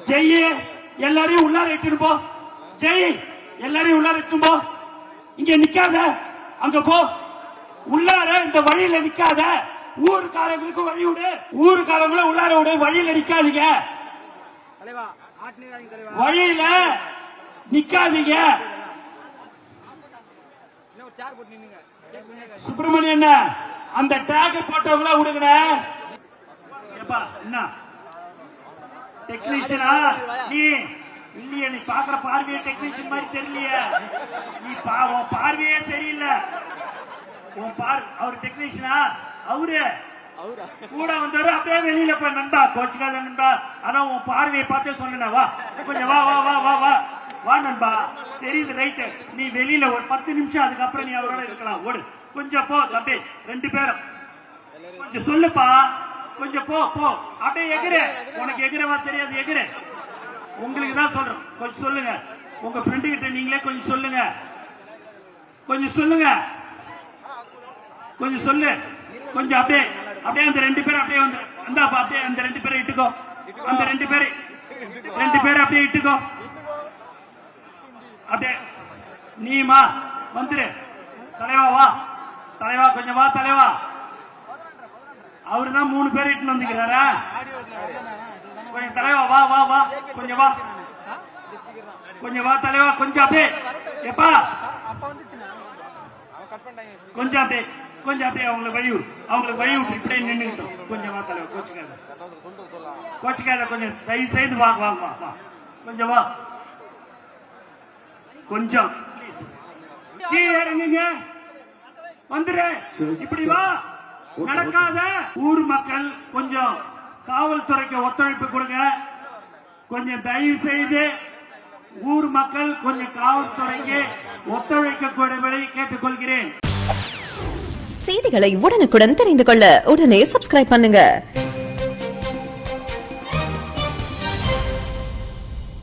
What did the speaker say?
ஜெய் எல்லாரையும் உள்ளார இட்டுன்னு போ. ஜெய் எல்லாரையும் உள்ளார இட்டுன்னு போ. இங்க நிக்காத, அங்க போ. உள்ளார இந்த வழியில நிக்காத. ஊருக்காரங்களுக்கு வழி விடு. ஊருக்காரங்கள உள்ளார விடு. வழியில நிக்காதீங்க. வழியில நிக்காதீங்க. சுப்பிரமணியன் அந்த டேக் போட்டவங்கள விடுங்க. என்ன டெக்னீஷியனா நீ இல்லையே? நீ பாக்குற பார்வையே டெக்னீஷியன் மாதிரி தெரியலையே. நீ பார்வையே சரியில்லை. அவர் டெக்னீஷியனா? அவரு கூட வந்தாரு. அப்படியே வெளியில போய் நண்பா கோச்சுக்காத நண்பா, அதான் உன் பார்வையை பார்த்தே சொன்ன. வா கொஞ்சம் வா வா வா வா வா வா நண்பா. தெரியுது ரைட்டு. நீ வெளியில ஒரு 10 நிமிஷம் அதுக்கப்புறம் நீ அவரோட இருக்கலாம். ஓடு கொஞ்சம் போ தம்பி. 2 பேரும் கொஞ்சம் சொல்லுப்பா. கொஞ்சம் போ போ. அப்படியே எகிரு. உனக்கு எகிரவா தெரியாது, எகிரு. உங்களுக்கு தான் சொல்றேன். கொஞ்சம் சொல்லுங்க. உங்க ஃப்ரெண்டு கிட்ட நீங்களே கொஞ்சம் சொல்லுங்க. கொஞ்சம் சொல்லுங்க. கொஞ்சம் சொல்லு. கொஞ்சம் அப்படியே அப்படியே அந்த 2 பேரும் அப்படியே வந்து அந்தாப்பா. அப்படியே அந்த 2 பேரை இட்டுக்கோ. அந்த 2 பேரை அப்படியே இட்டுக்கோ. அப்படியே நீமா வந்துரு. தலைவா வா. தலைவா கொஞ்சம் வா. தலைவா அவருதான் 3 பேர் இட்டுன்னு வந்துக்கிறாரா? கொஞ்சம் தலைவா வா வா வா. கொஞ்சம் வா. கொஞ்சம் வா தலைவா. கொஞ்சம் அப்படியே எப்பா கொஞ்சம் அப்படியே கொஞ்சம் அப்படியே அவங்களுக்கு வழி விட்டு இப்படியே நின்றுட்டோம். கொஞ்சம் வா தலைவா. கோச்சுக்காத. கொஞ்சம் தயவு செய்து வாங்க வாங்க வா வா. கொஞ்சம் வா. கொஞ்சம் கீழே இறங்குங்க. வந்துரு. இப்படி வா. நடக்காத. ஊர் மக்கள் கொஞ்சம் காவல்துறைக்கு ஒத்துழைப்பு கொடுங்க. கொஞ்சம் தயவு செய்து ஊர் மக்கள் கொஞ்சம் காவல்துறைக்கு ஒத்துழைக்க கூடும்படி கேட்டுக்கொள்கிறேன். செய்திகளை உடனுக்குடன் தெரிந்து கொள்ள உடனே சப்ஸ்கிரைப் பண்ணுங்க.